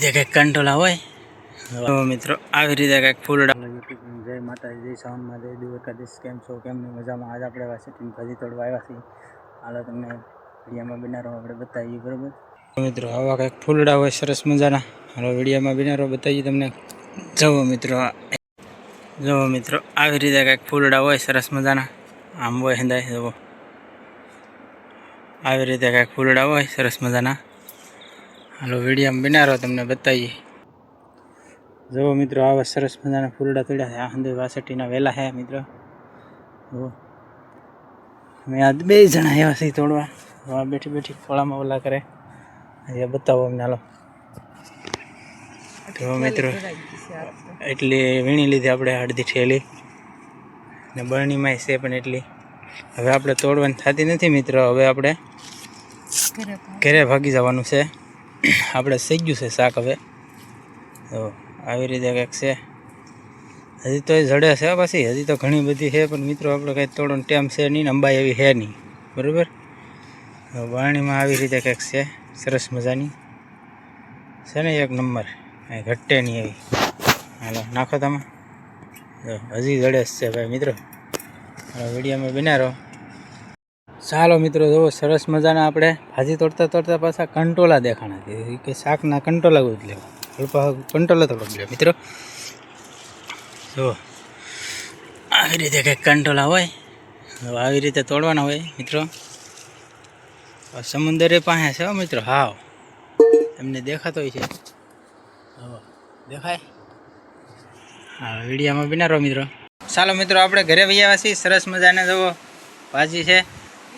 કંઈક કંટ્રોલા હોય તો મિત્રો આવી રીતે કંઈક ફૂલડા યુટ્યુબ જય માતાજી જય સાઉન્ડમાં જય દ્વારકાધીશ. કેમ છો? કેમ નહીં? મજામાં? આજ આપણે એવા સેટિંગ ભાજી તોડવા આવ્યા છીએ. હાલો તમને વિડીયોમાં બિનારો આપણે બતાવીએ. બરાબર મિત્રો, આવા કંઈક ફૂલડા હોય સરસ મજાના. હાલો વિડીયોમાં બિનારો બતાવીએ તમને. જુઓ મિત્રો આવી રીતે કંઈક ફૂલડા હોય સરસ મજાના. આમ હોય હેંદાય જુઓ આવી રીતે કંઈક ફૂલડા હોય સરસ મજાના. હાલો વિડીયોમાં બિનારો તમને બતાવીએ. જુઓ મિત્રો આવા સરસ મજાના ફૂલડા તોડ્યા છે. આ હંદે વાસઠીના વેલા છે મિત્રો. જુઓ અમે આ બે જણા આવ્યા છીએ તોડવા. બેઠી બેઠી ખોળામાં ઓલા કરે એ બતાવો અમને. હાલો તો મિત્રો એટલી વીણી લીધી આપણે અડધી ઠેલી ને બરણીમાં છે પણ એટલી. હવે આપણે તોડવાની થતી નથી મિત્રો. હવે આપણે ઘરે ભાગી જવાનું છે. આપણે થઈ ગયું છે શાક. હવે તો આવી રીતે કંઈક છે. હજી તો એ જડે છે પાછી. હજી તો ઘણી બધી છે પણ મિત્રો આપણે કંઈ તોડવાનો ટાઈમ છે નહીં ને અંબાઈ એવી છે નહીં. બરાબર બારણીમાં આવી રીતે કંઈક છે સરસ મજાની છે ને એક નંબર. કાંઈ ઘટે નહીં એવી. હાલો નાખો તમે. હજી જડે છે ભાઈ મિત્રો. વિડીયોમાં બિનારો. ચાલો મિત્રો જુઓ સરસ મજાના આપણે ભાજી તોડતા તોડતા પાછા કંટોલા દેખાણા કે શાકના કંટોલા જ લેવા. કંટોલા તોડો લે મિત્રો. જુઓ આવી રીતે કંઈક કંટોલા હોય. આવી રીતે તોડવાના હોય મિત્રો. સમુદ્રે પાસે છે મિત્રો. હાવ એમને દેખાતો હોય છે. દેખાય? હા વિડીયોમાં બિનારો મિત્રો. ચાલો મિત્રો આપણે ઘરે વૈયા છીએ. સરસ મજાને જુઓ ભાજી છે.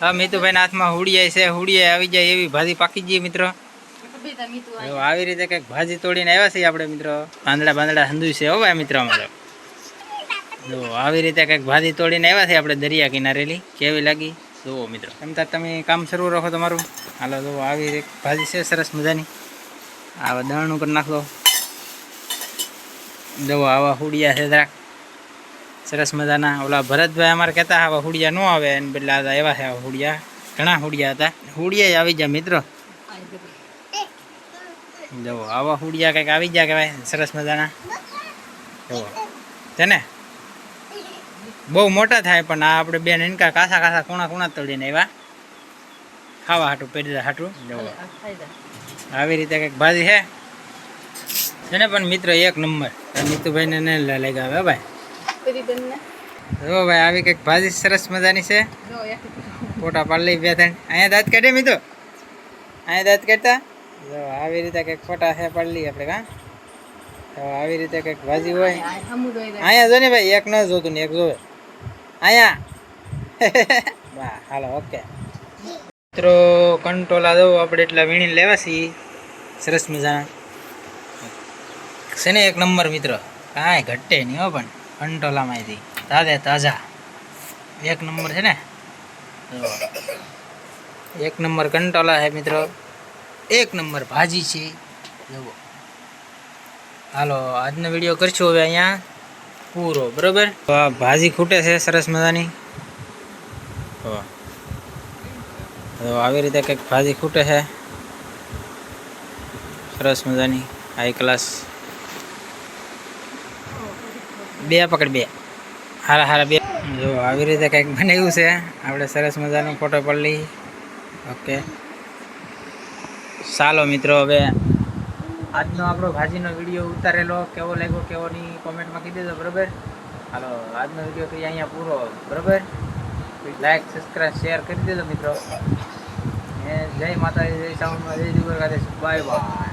હા મીતુભાઈના હાથમાં હુડિયાઈ છે. હુડિયાઈ આવી જાય એવી ભાજી પાકી ગઈ મિત્રો. આવી રીતે કંઈક ભાજી તોડીને આવ્યા છીએ આપણે મિત્રો. પાંદડા હંધુય છે હો ભાઈ મિત્રો અમારે. જો આવી રીતે કંઈક ભાજી તોડીને આવ્યા છીએ આપણે દરિયા કિનારેલી. કેવી લાગી જુઓ મિત્રો. એમ તો તમે કામ શરૂ રાખો તમારું. હાલો જુઓ આવી એક ભાજી છે સરસ મજાની. આવા દળનું કરી નાખો. જુઓ આવા હુડિયા છે જરાક સરસ મજાના. ઓલા ભરતભાઈ અમારે કહેતા આવા હુડિયા ન આવે એને બદલે આ એવા છે હુડિયા. ઘણા હુડિયા હતા. હુડિયા આવી જાય મિત્રો. જુઓ આવા હુડિયા કંઈક આવી ગયા કહેવાય સરસ મજાના. જુઓ છે ને બહુ મોટા થાય પણ આ આપણે બે નનકા કાસા કૂણા તોડીને આવ્યા ખાવા હાટું પેલા હાટું. જુઓ આવી રીતે કંઈક ભાજી છે ને પણ મિત્રો એક નંબર. મીતુભાઈને નહીં લાગ્યા હવે ભાઈ. જો ભાઈ આવી કંઈક ભાજી સરસ મજાની છે. ફોટા પાડી લઈ બે ત્રણ. અહીંયા દાંત કાઢે મીતુ. અહીંયા દાંત કાઢતા જો આવી રીતે કંઈક ફોટા છે પાડી લઈએ આપણે. કાં તો આવી રીતે કંઈક ભાજી હોય. અહીંયા જો ને ભાઈ એક ન જોતું ને એક જોવે અહીંયા. વાહ હાલો ઓકે મિત્રો. કંટોલા દો આપણે એટલા વીણીને લેવા છીએ સરસ મજાના છે ને એક નંબર મિત્રો. કાંઈ ઘટે નહીં હો પણ કંટોલામાંથી તાજા એક નંબર છે ને. એક નંબર કંટોલા છે મિત્રો. એક નંબર ભાજી છે. જુઓ હાલો આજનો વિડીયો કરશું હવે અહીંયા પૂરો. બરાબર આ ભાજી ખૂટે છે સરસ મજાની. આવી રીતે કંઈક ભાજી ખૂટે છે સરસ મજાની હાઈ ક્લાસ. બે પકડ બે હારા બે. જો આવી રીતે કંઈક બનાવ્યું છે આપણે સરસ મજાનો ફોટો પાડી લઈ. ઓકે ચાલો મિત્રો હવે આજનો આપણો ભાજીનો વિડીયો ઉતારેલો કેવો લાગ્યો કેવો નહીં કોમેન્ટમાં કહી દેજો. બરાબર હાલો આજનો વિડીયો કરીએ અહીંયા પૂરો. બરાબર લાઈક સબસ્ક્રાઈબ શેર કરી દેજો મિત્રો. જય માતાજી જય સાઉન્ડમાં જય દ્વારકાધીશ. Bye bye.